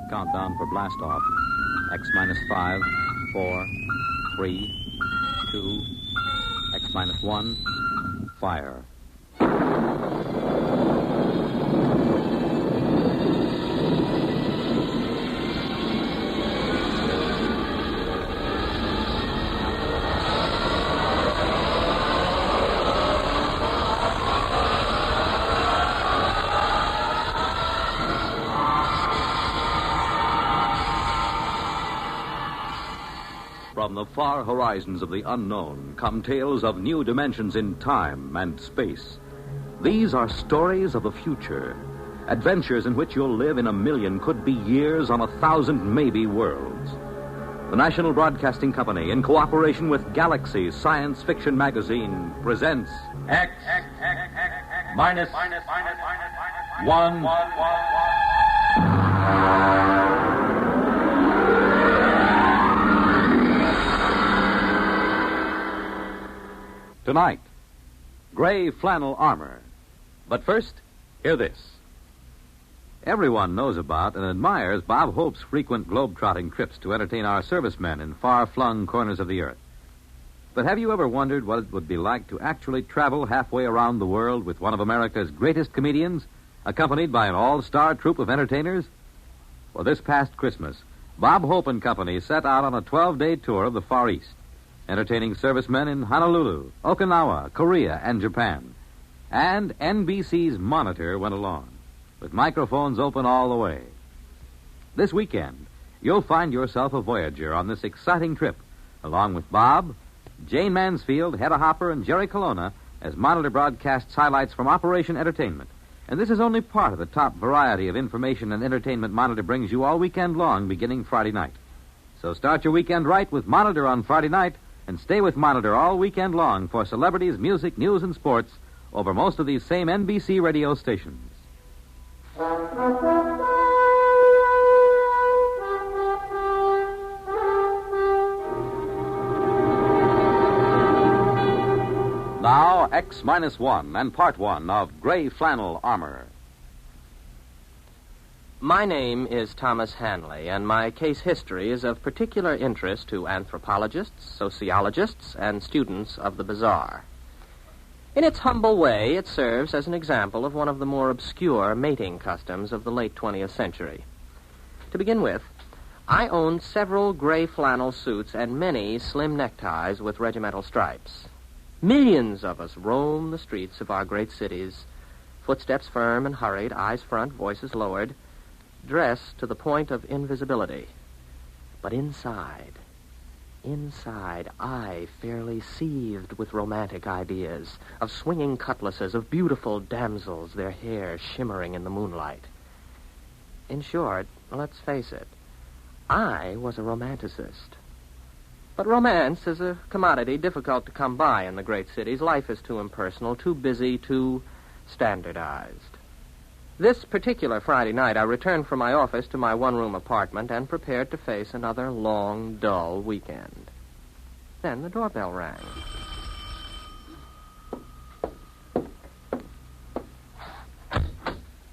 countdown for blast off. X minus 5, 4, 3, 2, X minus 1, fire. From the far horizons of the unknown come tales of new dimensions in time and space. These are stories of the future, adventures in which you'll live in a million, could be years, on 1,000 maybe worlds. The National Broadcasting Company, in cooperation with Galaxy Science Fiction Magazine, presents X minus 1. Tonight, gray flannel armor. But first, hear this. Everyone knows about and admires Bob Hope's frequent globe-trotting trips to entertain our servicemen in far-flung corners of the earth. But have you ever wondered what it would be like to actually travel halfway around the world with one of America's greatest comedians, accompanied by an all-star troupe of entertainers? Well, this past Christmas, Bob Hope and Company set out on a 12-day tour of the Far East, entertaining servicemen in Honolulu, Okinawa, Korea, and Japan. And NBC's Monitor went along, with microphones open all the way. This weekend, you'll find yourself a voyager on this exciting trip, along with Bob, Jane Mansfield, Hedda Hopper, and Jerry Colonna, as Monitor broadcasts highlights from Operation Entertainment. And this is only part of the top variety of information and entertainment Monitor brings you all weekend long, beginning Friday night. So start your weekend right with Monitor on Friday night, and stay with Monitor all weekend long for celebrities, music, news, and sports over most of these same NBC radio stations. Now, X minus 1 and part 1 of Gray Flannel Armor. My name is Thomas Hanley, and my case history is of particular interest to anthropologists, sociologists, and students of the bizarre. In its humble way, it serves as an example of one of the more obscure mating customs of the late 20th century. To begin with, I owned several gray flannel suits and many slim neckties with regimental stripes. Millions of us roam the streets of our great cities, footsteps firm and hurried, eyes front, voices lowered, dressed to the point of invisibility. But inside, I fairly seethed with romantic ideas, of swinging cutlasses, of beautiful damsels, their hair shimmering in the moonlight. In short, let's face it, I was a romanticist. But romance is a commodity difficult to come by in the great cities. Life is too impersonal, too busy, too standardized. This particular Friday night, I returned from my office to my one-room apartment and prepared to face another long, dull weekend. Then the doorbell rang.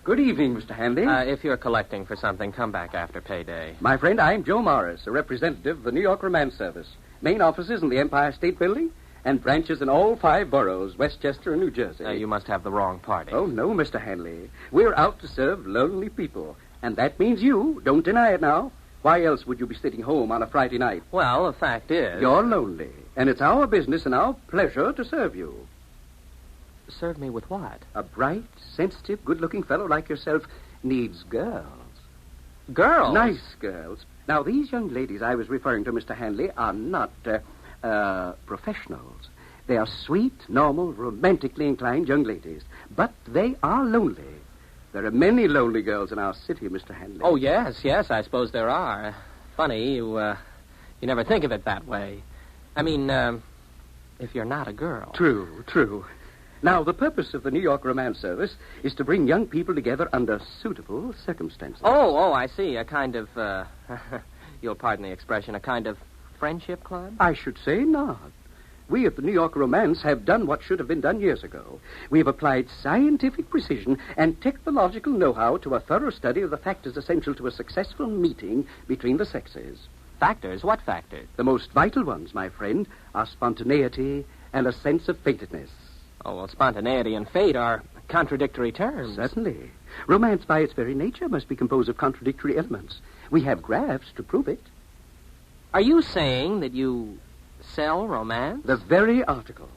Good evening, Mr. Hanley. If you're collecting for something, come back after payday. My friend, I'm Joe Morris, a representative of the New York Romance Service. Main offices in the Empire State Building and branches in all 5 boroughs, Westchester and New Jersey. You must have the wrong party. Oh, no, Mr. Hanley. We're out to serve lonely people. And that means you. Don't deny it now. Why else would you be sitting home on a Friday night? Well, the fact is... You're lonely. And it's our business and our pleasure to serve you. Serve me with what? A bright, sensitive, good-looking fellow like yourself needs girls. Girls? Nice girls. Now, these young ladies I was referring to, Mr. Hanley, are not... professionals. They are sweet, normal, romantically inclined young ladies. But they are lonely. There are many lonely girls in our city, Mr. Hanley. Oh, yes, I suppose there are. Funny, you never think of it that way. I mean, if you're not a girl. True. Now, the purpose of the New York Romance Service is to bring young people together under suitable circumstances. Oh, I see. A kind of, you'll pardon the expression, a kind of friendship club? I should say not. We at the New York Romance have done what should have been done years ago. We've applied scientific precision and technological know-how to a thorough study of the factors essential to a successful meeting between the sexes. Factors? What factors? The most vital ones, my friend, are spontaneity and a sense of fatedness. Oh, well, spontaneity and fate are contradictory terms. Certainly. Romance, by its very nature, must be composed of contradictory elements. We have graphs to prove it. Are you saying that you sell romance? The very article.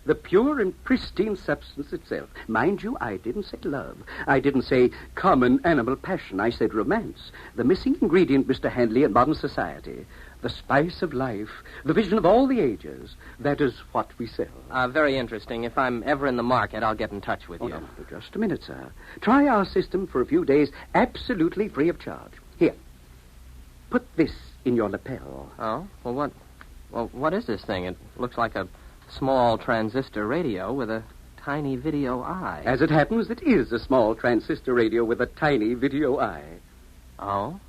The pure and pristine substance itself. Mind you, I didn't say love. I didn't say common animal passion. I said romance. The missing ingredient, Mr. Handley, in modern society. The spice of life. The vision of all the ages. That is what we sell. Very interesting. If I'm ever in the market, I'll get in touch with you. No, just a minute, sir. Try our system for a few days, absolutely free of charge. Here. Put this in your lapel. Oh? Well, what is this thing? It looks like a small transistor radio with a tiny video eye. As it happens, it is a small transistor radio with a tiny video eye. Oh?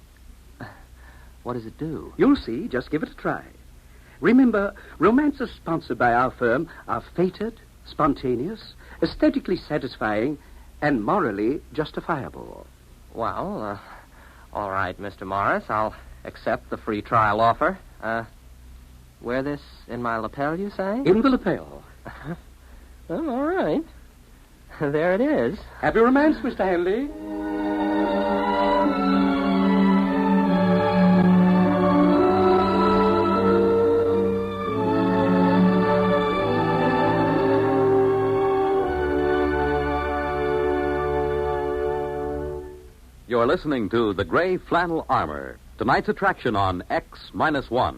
What does it do? You'll see. Just give it a try. Remember, romances sponsored by our firm are fated, spontaneous, aesthetically satisfying, and morally justifiable. Well, all right, Mr. Morris. I'll accept the free trial offer. Wear this in my lapel, you say? In the lapel. Well, all right. There it is. Happy romance, Mr. Handley. You're listening to The Gray Flannel Armor, tonight's attraction on X-1.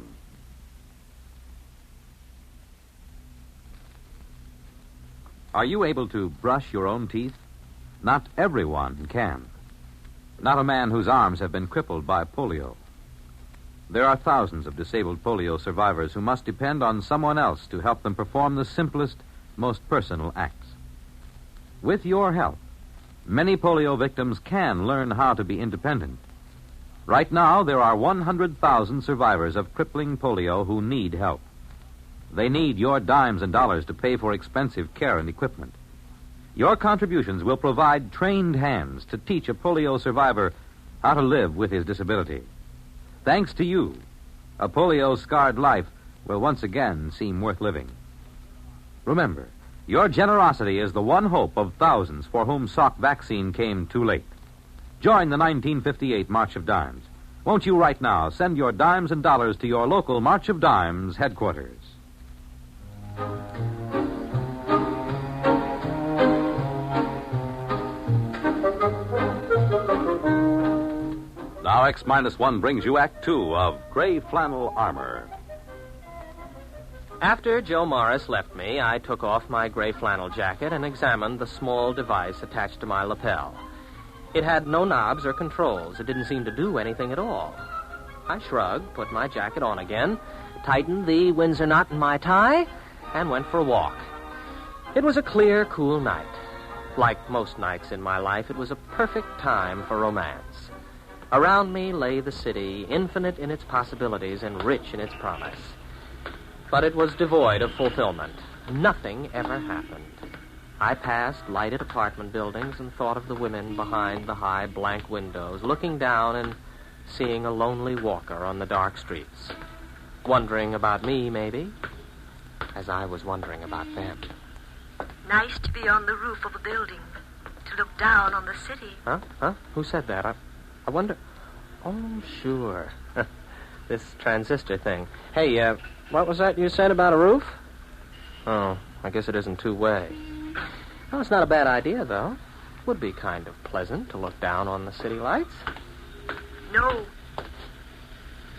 Are you able to brush your own teeth? Not everyone can. Not a man whose arms have been crippled by polio. There are thousands of disabled polio survivors who must depend on someone else to help them perform the simplest, most personal acts. With your help, many polio victims can learn how to be independent. Right now, there are 100,000 survivors of crippling polio who need help. They need your dimes and dollars to pay for expensive care and equipment. Your contributions will provide trained hands to teach a polio survivor how to live with his disability. Thanks to you, a polio-scarred life will once again seem worth living. Remember, your generosity is the one hope of thousands for whom Salk vaccine came too late. Join the 1958 March of Dimes. Won't you right now send your dimes and dollars to your local March of Dimes headquarters? Now X-1 brings you Act 2 of Gray Flannel Armor. After Joe Morris left me, I took off my gray flannel jacket and examined the small device attached to my lapel. It had no knobs or controls. It didn't seem to do anything at all. I shrugged, put my jacket on again, tightened the Windsor knot in my tie, and went for a walk. It was a clear, cool night. Like most nights in my life, it was a perfect time for romance. Around me lay the city, infinite in its possibilities and rich in its promise. But it was devoid of fulfillment. Nothing ever happened. I passed lighted apartment buildings and thought of the women behind the high blank windows, looking down and seeing a lonely walker on the dark streets. Wondering about me, maybe, as I was wondering about them. Nice to be on the roof of a building, to look down on the city. Huh? Who said that? I wonder... Oh, sure. This transistor thing. Hey, what was that you said about a roof? Oh, I guess it isn't two-way. Well, it's not a bad idea, though. Would be kind of pleasant to look down on the city lights. No,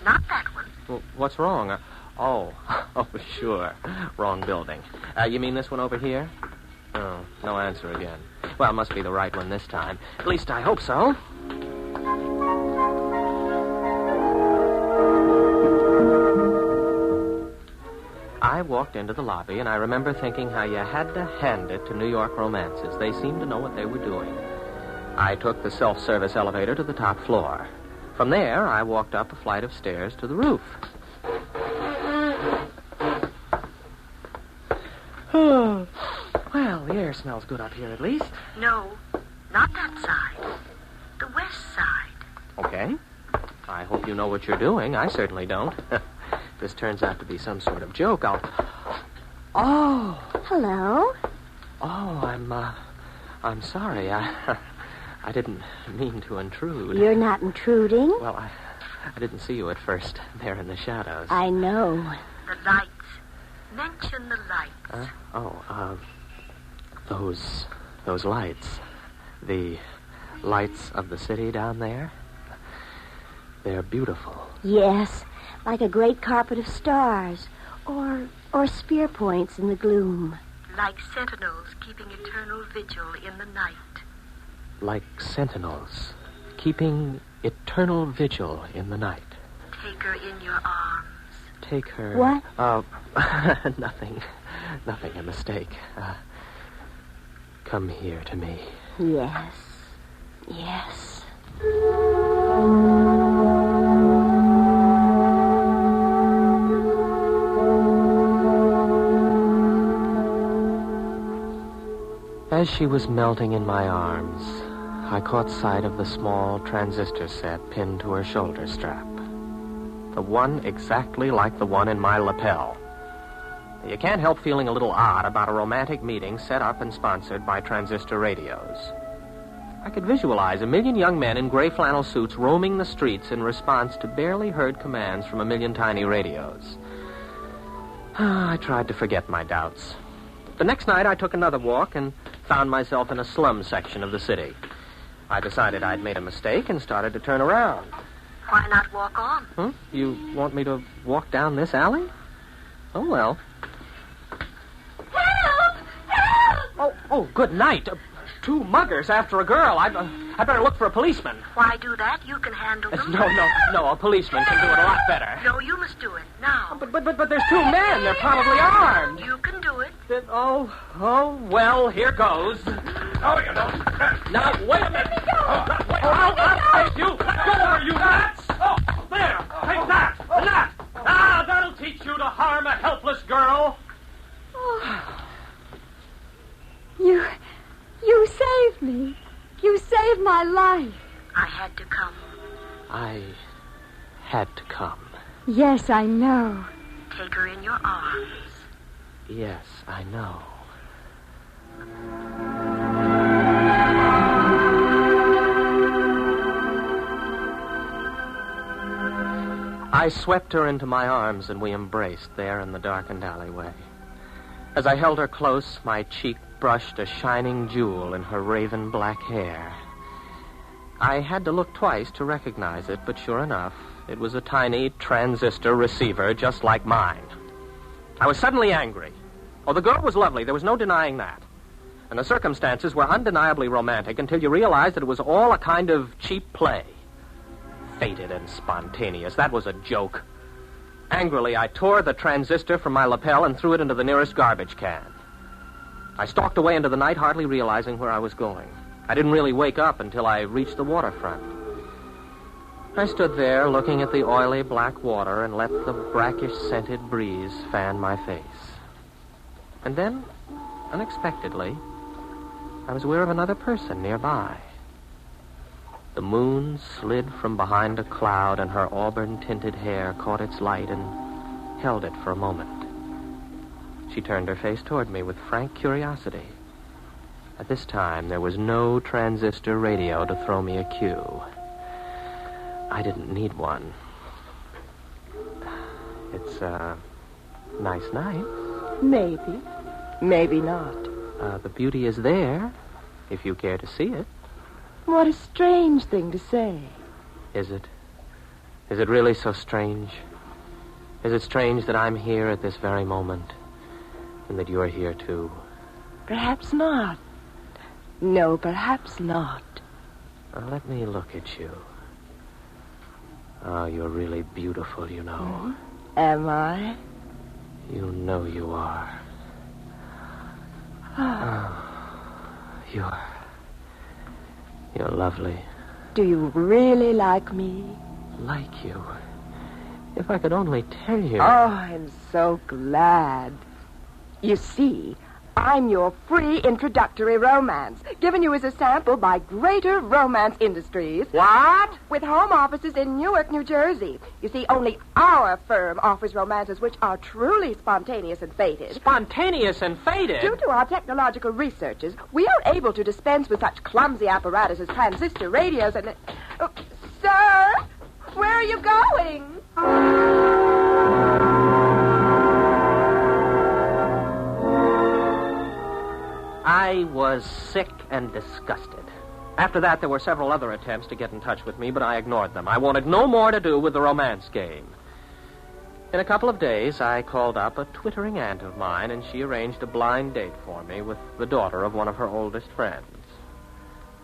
not that one. Well, what's wrong? Oh, sure. Wrong building. You mean this one over here? Oh, no answer again. Well, it must be the right one this time. At least I hope so. I walked into the lobby, and I remember thinking how you had to hand it to New York Romances. They seemed to know what they were doing. I took the self-service elevator to the top floor. From there, I walked up a flight of stairs to the roof. Well, the air smells good up here at least. No, not that side. The west side. Okay. I hope you know what you're doing. I certainly don't. This turns out to be some sort of joke. Oh. Hello. Oh, I'm sorry. I didn't mean to intrude. You're not intruding. Well, I didn't see you at first there in the shadows. I know. The lights. Mention the lights. Those lights. The lights of the city down there. They're beautiful. Yes, like a great carpet of stars. Or spear points in the gloom. Like sentinels keeping eternal vigil in the night. Like sentinels keeping eternal vigil in the night. Take her in your arms. Take her... What? Nothing. Nothing, a mistake. Come here to me. Yes. Yes. As she was melting in my arms, I caught sight of the small transistor set pinned to her shoulder strap. The one exactly like the one in my lapel. You can't help feeling a little odd about a romantic meeting set up and sponsored by transistor radios. I could visualize a million young men in gray flannel suits roaming the streets in response to barely heard commands from a million tiny radios. I tried to forget my doubts. The next night, I took another walk and found myself in a slum section of the city. I decided I'd made a mistake and started to turn around. Why not walk on? You want me to walk down this alley? Oh, well. Help! Help! Oh, good night. 2 muggers after a girl. I better look for a policeman. Why do that? You can handle them. No. A policeman can do it a lot better. No, you must do it. Now. But there's 2 men. They're probably armed. You can do it. Well, here goes. Oh, you don't. Now, wait a minute. I'll take you. Let go of her, you rats. Oh, there. Take that. And that. That'll teach you to harm a helpless girl. You saved me. You saved my life. I had to come. I had to come. Yes, I know. Take her in your arms. Yes, I know. I swept her into my arms and we embraced there in the darkened alleyway. As I held her close, my cheek brushed a shining jewel in her raven black hair. I had to look twice to recognize it, but sure enough, it was a tiny transistor receiver just like mine. I was suddenly angry. Oh, the girl was lovely. There was no denying that. And the circumstances were undeniably romantic until you realized that it was all a kind of cheap play. Fated and spontaneous. That was a joke. Angrily, I tore the transistor from my lapel and threw it into the nearest garbage can. I stalked away into the night, hardly realizing where I was going. I didn't really wake up until I reached the waterfront. I stood there looking at the oily black water and let the brackish-scented breeze fan my face. And then, unexpectedly, I was aware of another person nearby. The moon slid from behind a cloud, and her auburn-tinted hair caught its light and held it for a moment. She turned her face toward me with frank curiosity. At this time, there was no transistor radio to throw me a cue. I didn't need one. It's a nice night. Maybe. Maybe not. The beauty is there, if you care to see it. What a strange thing to say. Is it? Is it really so strange? Is it strange that I'm here at this very moment, and that you're here too? Perhaps not. No, perhaps not. Let me look at you. Oh, you're really beautiful, you know. Am I? You know you are. You're lovely. Do you really like me? Like you. If I could only tell you. Oh, I'm so glad. You see, I'm your free introductory romance, given you as a sample by Greater Romance Industries. What? With home offices in Newark, New Jersey. You see, only our firm offers romances which are truly spontaneous and fated. Spontaneous and fated? Due to our technological researches, we are able to dispense with such clumsy apparatus as transistor radios and... Sir, where are you going? I was sick and disgusted. After that, there were several other attempts to get in touch with me, but I ignored them. I wanted no more to do with the romance game. In a couple of days, I called up a twittering aunt of mine, and she arranged a blind date for me with the daughter of one of her oldest friends.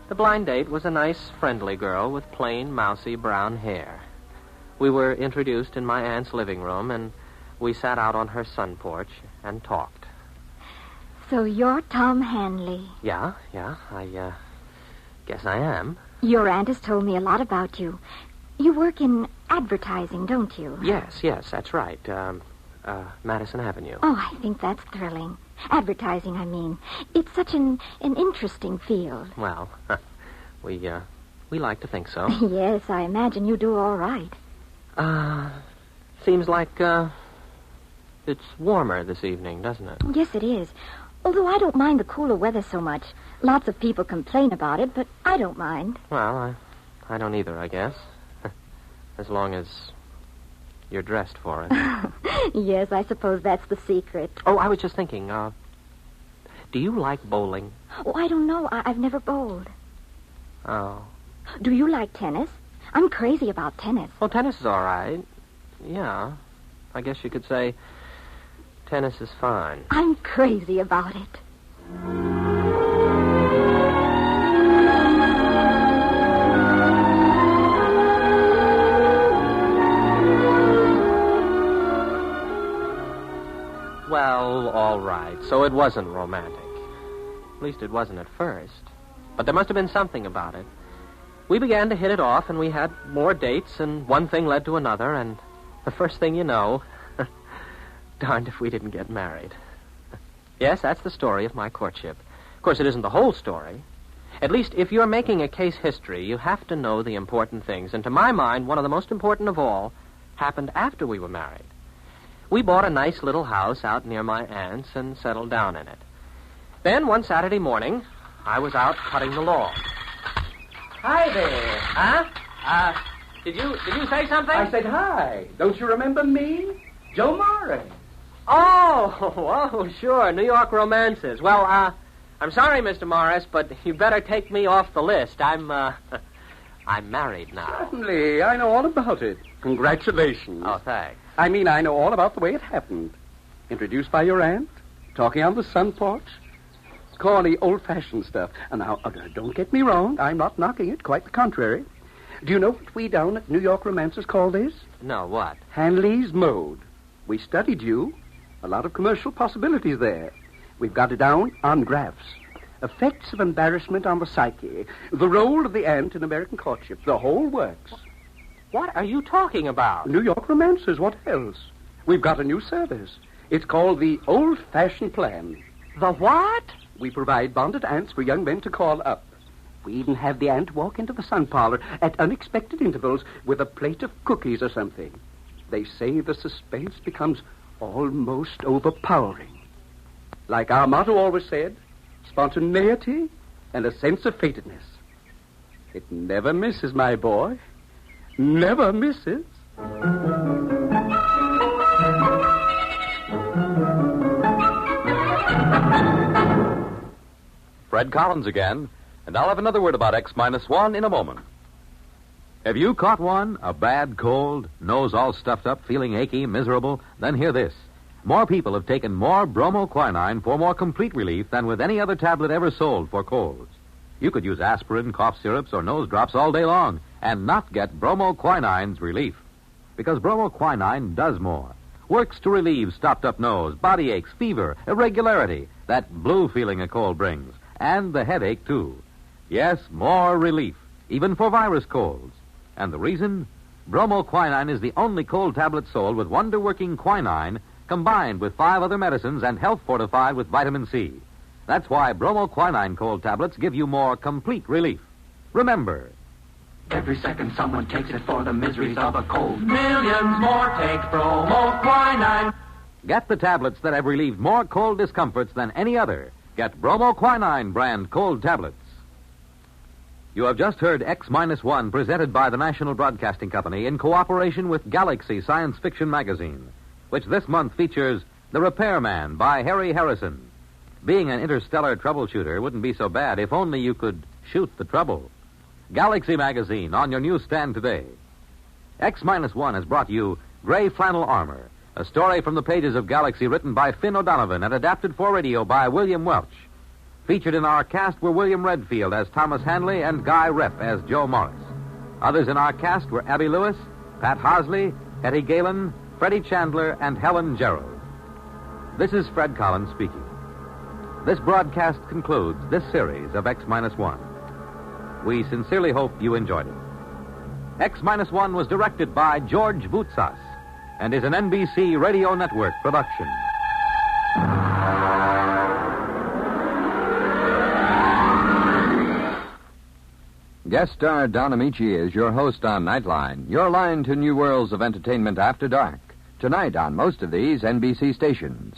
The blind date was a nice, friendly girl with plain, mousy brown hair. We were introduced in my aunt's living room, and we sat out on her sun porch and talked. So you're Tom Hanley. Yeah, I guess I am. Your aunt has told me a lot about you. You work in advertising, don't you? Yes, that's right. Madison Avenue. Oh, I think that's thrilling. Advertising, I mean. It's such an interesting field. Well, we like to think so. Yes, I imagine you do all right. Seems like, it's warmer this evening, doesn't it? Yes, it is. Although I don't mind the cooler weather so much. Lots of people complain about it, but I don't mind. Well, I don't either, I guess. As long as you're dressed for it. Yes, I suppose that's the secret. Oh, I was just thinking, do you like bowling? Oh, I don't know. I've never bowled. Oh. Do you like tennis? I'm crazy about tennis. Well, tennis is all right. Yeah. I guess you could say tennis is fine. I'm crazy about it. Well, all right. So it wasn't romantic. At least it wasn't at first. But there must have been something about it. We began to hit it off, and we had more dates, and one thing led to another, and the first thing you know, darned if we didn't get married. Yes, that's the story of my courtship. Of course, it isn't the whole story. At least, if you're making a case history, you have to know the important things. And to my mind, one of the most important of all happened after we were married. We bought a nice little house out near my aunt's and settled down in it. Then, one Saturday morning, I was out cutting the lawn. Hi there. Huh? Did you say something? I said hi. Don't you remember me? Joe Morris. Oh, sure. New York romances. Well, I'm sorry, Mr. Morris, but you better take me off the list. I'm married now. Certainly. I know all about it. Congratulations. Oh, thanks. I mean, I know all about the way it happened. Introduced by your aunt, talking on the sun porch. Corny, old-fashioned stuff. And now, don't get me wrong. I'm not knocking it. Quite the contrary. Do you know what we down at New York Romancers call this? No, what? Hanley's Mode. We studied you. A lot of commercial possibilities there. We've got it down on graphs. Effects of embarrassment on the psyche. The role of the aunt in American courtship. The whole works. What are you talking about? New York Romancers. What else? We've got a new service. It's called the old-fashioned plan. The what? We provide bonded aunts for young men to call up. We even have the aunt walk into the sun parlor at unexpected intervals with a plate of cookies or something. They say the suspense becomes almost overpowering. Like our motto always said, spontaneity and a sense of fatedness. It never misses, my boy. Never misses. Fred Collins again, and I'll have another word about X-1 in a moment. Have you caught one? A bad cold, nose all stuffed up, feeling achy, miserable? Then hear this. More people have taken more bromoquinine for more complete relief than with any other tablet ever sold for colds. You could use aspirin, cough syrups, or nose drops all day long and not get bromoquinine's relief. Because bromoquinine does more. Works to relieve stopped-up nose, body aches, fever, irregularity, that blue feeling a cold brings, and the headache, too. Yes, more relief, even for virus colds. And the reason? Bromoquinine is the only cold tablet sold with wonder-working quinine combined with 5 other medicines and health fortified with vitamin C. That's why bromoquinine cold tablets give you more complete relief. Remember, every second someone takes it for the miseries of a cold. Millions more take bromoquinine. get the tablets that have relieved more cold discomforts than any other. Get bromoquinine brand cold tablets. You have just heard X-1 presented by the National Broadcasting Company in cooperation with Galaxy Science Fiction Magazine, which this month features The Repairman by Harry Harrison. Being an interstellar troubleshooter wouldn't be so bad if only you could shoot the trouble. Galaxy Magazine on your newsstand today. X-1 has brought you Gray Flannel Armor, a story from the pages of Galaxy written by Finn O'Donovan and adapted for radio by William Welch. Featured in our cast were William Redfield as Thomas Hanley and Guy Repp as Joe Morris. Others in our cast were Abby Lewis, Pat Hosley, Hetty Galen, Freddie Chandler, and Helen Gerald. This is Fred Collins speaking. This broadcast concludes this series of X-1. We sincerely hope you enjoyed it. X-1 was directed by George Voutsas and is an NBC Radio Network production. Guest star Don Amici is your host on Nightline, your line to new worlds of entertainment after dark. Tonight on most of these NBC stations.